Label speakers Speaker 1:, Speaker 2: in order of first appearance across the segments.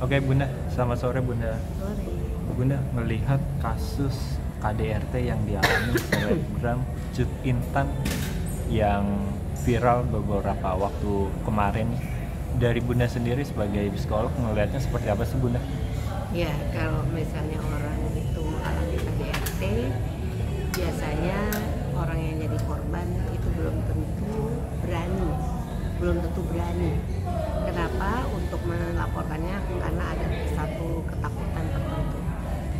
Speaker 1: Oke Bunda, selamat sore Bunda.
Speaker 2: Sore.
Speaker 1: Bunda melihat kasus KDRT yang dialami selebgram Cut Intan yang viral beberapa waktu kemarin. Dari Bunda sendiri sebagai psikolog melihatnya seperti apa sih Bunda?
Speaker 2: Ya, kalau misalnya orang itu mengalami KDRT, biasanya orang yang jadi korban itu belum tentu berani. Kenapa? Untuk melaporkannya karena ada satu ketakutan tertentu.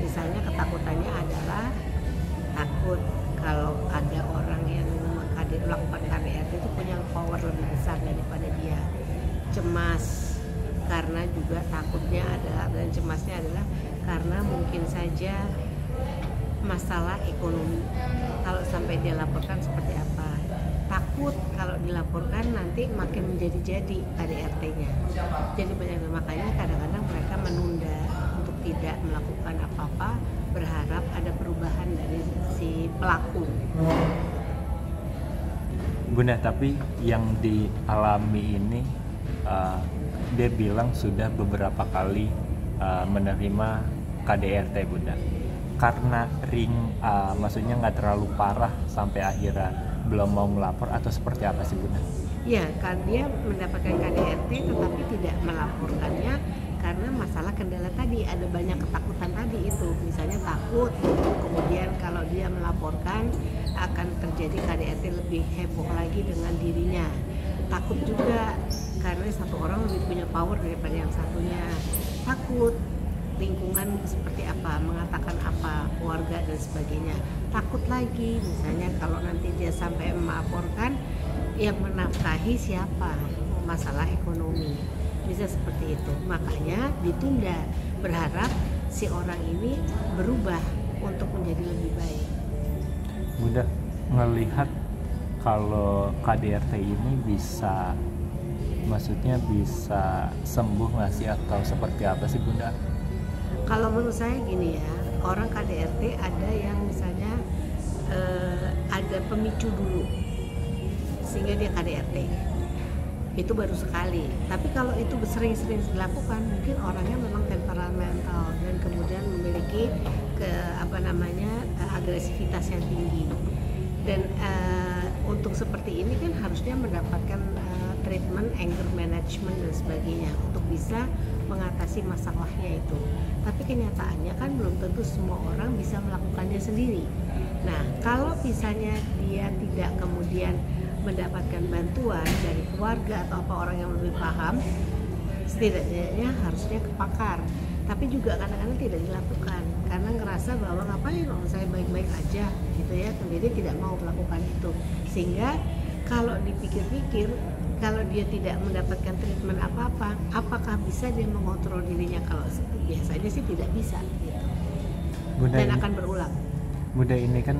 Speaker 2: Misalnya ketakutannya adalah takut kalau ada orang yang melakukan KDRT itu punya power lebih besar daripada dia. Cemas karena juga takutnya adalah, dan cemasnya adalah karena mungkin saja masalah ekonomi. Kalau sampai dia laporkan seperti apa? Takut kalau dilaporkan nanti makin menjadi-jadi KDRT-nya. Jadi makanya kadang-kadang mereka menunda untuk tidak melakukan apa-apa, berharap ada perubahan dari si pelaku.
Speaker 1: Bunda, tapi yang dialami ini dia bilang sudah beberapa kali menerima KDRT Bunda. Karena maksudnya nggak terlalu parah sampai akhirnya belum mau melapor atau seperti apa sih Bunda?
Speaker 2: Ya, kan dia mendapatkan KDRT tetapi tidak melaporkannya karena masalah kendala tadi, ada banyak ketakutan tadi itu. Misalnya takut, kemudian kalau dia melaporkan akan terjadi KDRT lebih heboh lagi dengan dirinya. Takut juga karena satu orang lebih punya power daripada yang satunya. Takut lingkungan seperti apa, mengatakan apa, keluarga dan sebagainya. Takut lagi misalnya kalau nanti dia sampai melaporkan, yang menafkahi siapa, masalah ekonomi, bisa seperti itu. Makanya ditunda, berharap si orang ini berubah untuk menjadi lebih baik.
Speaker 1: Bunda ngelihat kalau KDRT ini bisa, maksudnya bisa sembuh nggak sih atau seperti apa sih Bunda?
Speaker 2: Kalau menurut saya gini ya, orang KDRT ada yang misalnya ada pemicu dulu sehingga dia KDRT, itu baru sekali. Tapi kalau itu sering-sering dilakukan, mungkin orangnya memang temperamental dan kemudian memiliki agresivitas yang tinggi. Dan untuk seperti ini kan harusnya mendapatkan treatment anger management dan sebagainya untuk bisa mengatasi masalahnya itu. Tapi kenyataannya kan belum tentu semua orang bisa melakukannya sendiri. Nah, kalau misalnya dia tidak kemudian mendapatkan bantuan dari keluarga atau apa orang yang lebih paham, setidaknya harusnya ke pakar. Tapi juga kadang-kadang tidak dilakukan karena ngerasa bahwa ngapain orang saya baik-baik aja gitu ya, sendiri tidak mau melakukan itu. Sehingga kalau dipikir-pikir, kalau dia tidak mendapatkan treatment apa-apa, apakah bisa dia mengontrol dirinya? Kalau biasanya sih tidak bisa gitu.
Speaker 1: Bunda,
Speaker 2: dan akan berulang.
Speaker 1: Bunda, ini kan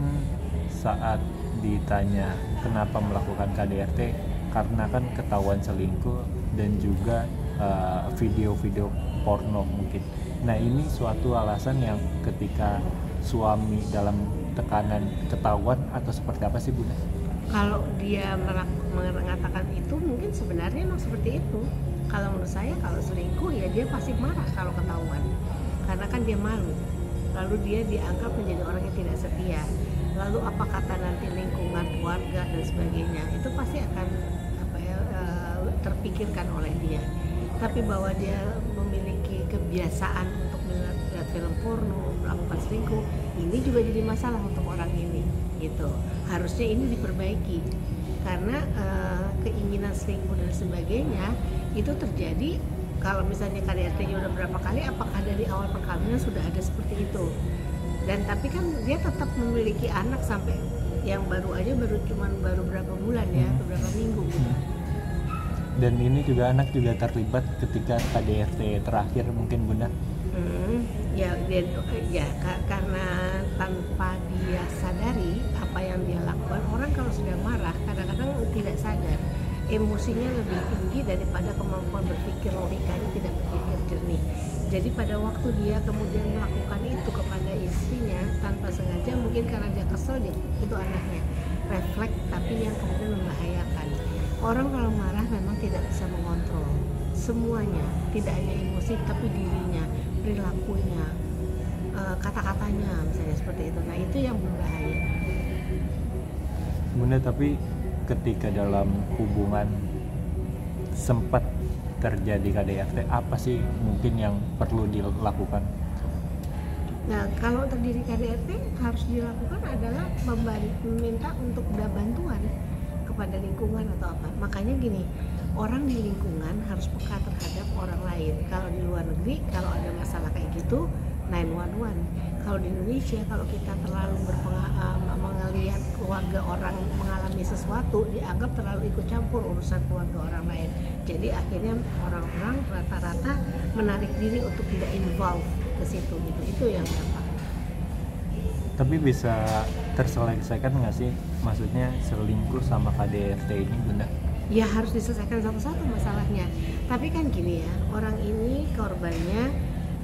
Speaker 1: saat ditanya kenapa melakukan KDRT, karena kan ketahuan selingkuh dan juga video-video porno mungkin. Nah, ini suatu alasan yang ketika suami dalam tekanan ketahuan atau seperti apa sih Bunda?
Speaker 2: Kalau dia mengatakan itu mungkin sebenarnya memang seperti itu. Kalau menurut saya kalau selingkuh ya dia pasti marah kalau ketahuan, karena kan dia malu. Lalu dia dianggap menjadi orang yang tidak setia. Lalu apa kata nanti lingkungan, keluarga dan sebagainya, itu pasti akan terpikirkan oleh dia. Tapi bahwa dia memiliki kebiasaan untuk melihat film porno, melakukan selingkuh, ini juga jadi masalah untuk orang ini gitu. Harusnya ini diperbaiki karena keinginan selingkuh dan sebagainya itu terjadi kalau misalnya KDRT-nya udah berapa kali, apakah dari awal perkawinan sudah ada seperti itu. Dan tapi kan dia tetap memiliki anak sampai yang baru berapa bulan ya, beberapa minggu gitu.
Speaker 1: Dan ini juga anak juga terlibat ketika KDRT terakhir mungkin Bunda.
Speaker 2: Karena tanpa dia sadari apa yang dia lakukan, orang kalau sudah marah kadang-kadang tidak sadar, emosinya lebih tinggi daripada kemampuan berpikir logikanya, tidak berpikir jernih. Jadi pada waktu dia kemudian melakukan itu kepada istrinya tanpa sengaja, mungkin karena dia kesel, itu anaknya refleks, tapi yang kemudian membahayakan. Orang kalau marah memang tidak bisa mengontrol. semuanya, tidak hanya emosi tapi dirinya, perilakunya, kata-katanya misalnya seperti itu. Nah itu yang berbahaya.
Speaker 1: Bunda, tapi ketika dalam hubungan sempat terjadi KDRT, apa sih mungkin yang perlu dilakukan?
Speaker 2: Nah kalau terjadi KDRT harus dilakukan adalah meminta untuk bantuan kepada lingkungan atau apa. Makanya gini, orang di lingkungan harus peka terhadap orang lain. Kalau di luar negeri, kalau ada masalah kayak gitu 911. Kalau di Indonesia, kalau kita terlalu melihat keluarga orang mengalami sesuatu, dianggap terlalu ikut campur urusan keluarga orang lain. Jadi akhirnya orang-orang rata-rata menarik diri untuk tidak involve ke situ gitu. Itu yang gampang.
Speaker 1: Tapi bisa terselesaikan nggak sih, maksudnya selingkuh sama KDRT ini, Bunda?
Speaker 2: Ya harus diselesaikan satu-satu masalahnya. Tapi kan gini ya, orang ini korbannya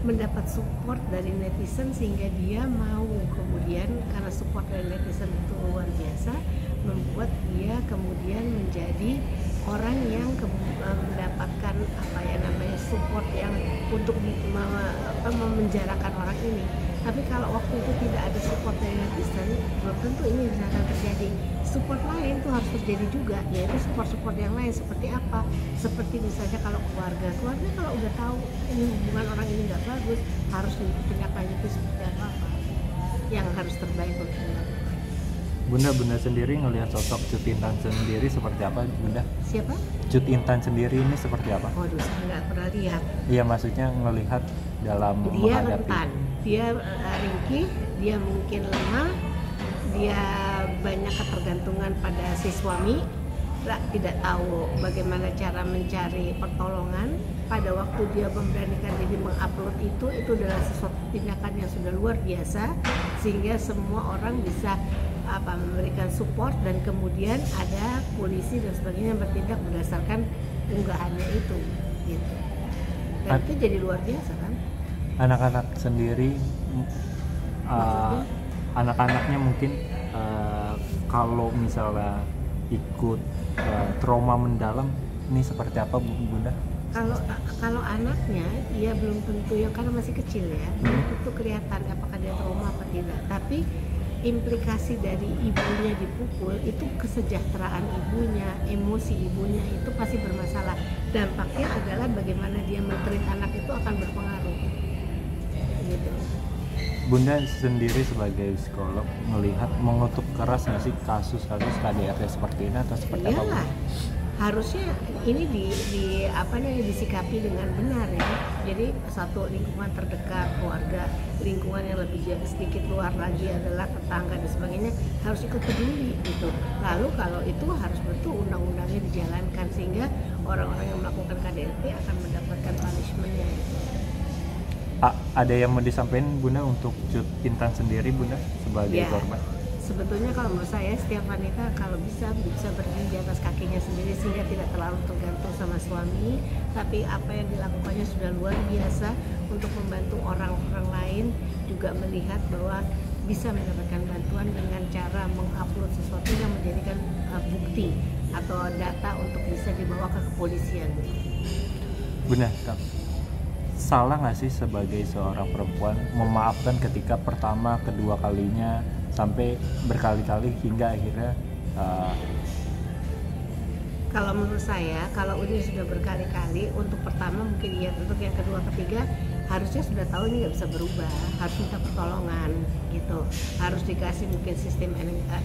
Speaker 2: mendapat support dari netizen sehingga dia mau kemudian, karena support dari netizen itu luar biasa, membuat dia kemudian menjadi orang yang mendapatkan support yang untuk memenjarakan orang ini. Tapi kalau waktu itu tidak ada support dari netizen, belum tentu ini bisa akan terjadi. Support lain itu harus terjadi juga, yaitu support yang lain. Seperti apa? Seperti misalnya kalau keluarga kalau udah tahu ini hubungan orang ini nggak bagus, harus ditindaklanjuti seperti apa yang harus terbaik untuk dilakukan.
Speaker 1: Bunda sendiri ngelihat sosok Cut Intan sendiri seperti apa, Bunda?
Speaker 2: Siapa?
Speaker 1: Cut Intan sendiri ini seperti apa?
Speaker 2: Waduh, saya nggak pernah lihat.
Speaker 1: Iya, maksudnya ngelihat dalam
Speaker 2: Dia
Speaker 1: menghadapi.
Speaker 2: rentan, dia ringkih, dia mungkin lemah, dia banyak ketergantungan pada si suami, tidak tahu bagaimana cara mencari pertolongan. Pada waktu dia memberanikan diri mengupload itu adalah sesuatu tindakan yang sudah luar biasa, sehingga semua orang bisa memberikan support, dan kemudian ada polisi dan sebagainya yang bertindak berdasarkan unggahannya itu gitu. Dan itu jadi luar biasa kan.
Speaker 1: Anak-anak sendiri, anak-anaknya mungkin kalau misalnya ikut trauma mendalam, ini seperti apa, Bunda?
Speaker 2: Kalau anaknya, ya belum tentu ya, karena masih kecil ya, belum tentu kelihatan apakah dia trauma apa tidak. Tapi implikasi dari ibunya dipukul itu kesejahteraan ibunya, emosi ibunya itu pasti bermasalah. Dampaknya adalah bagaimana dia men-treat anak itu akan berpengaruh. Gitu.
Speaker 1: Bunda sendiri sebagai psikolog melihat mengutuk keras nggak sih kasus-kasus KDRT seperti ini, atau seperti apa, Bunda?
Speaker 2: Harusnya ini disikapi dengan benar ya. Jadi satu, lingkungan terdekat, keluarga, lingkungan yang lebih sedikit luar lagi adalah tetangga dan sebagainya, harus ikut peduli gitu. Lalu kalau itu harus betul undang-undangnya dijalankan sehingga orang-orang yang melakukan KDRT akan mendapatkan punishment-nya.
Speaker 1: Ada yang mau disampaikan, Bunda, untuk Cut Intan sendiri, Bunda, sebagai korban?
Speaker 2: Sebetulnya kalau menurut saya, setiap wanita kalau bisa berdiri di atas kakinya sendiri sehingga tidak terlalu tergantung sama suami, tapi apa yang dilakukannya sudah luar biasa untuk membantu orang-orang lain juga melihat bahwa bisa mendapatkan bantuan dengan cara mengupload sesuatu yang menjadikan bukti atau data untuk bisa dibawa ke kepolisian.
Speaker 1: Bunda, salah nggak sih sebagai seorang perempuan memaafkan ketika pertama, kedua kalinya, sampai berkali-kali hingga akhirnya
Speaker 2: kalau menurut saya, kalau ini sudah berkali-kali, untuk pertama mungkin iya, untuk yang kedua, ketiga harusnya sudah tahu ini nggak bisa berubah, harus minta pertolongan gitu, harus dikasih mungkin sistem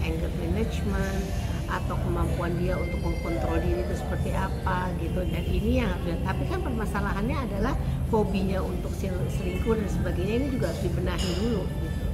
Speaker 2: anger management atau kemampuan dia untuk mengkontrol diri itu seperti apa gitu. Dan ini yang harus, tapi kan permasalahannya adalah hobinya untuk selingkuh dan sebagainya, ini juga harus dibenahi dulu gitu.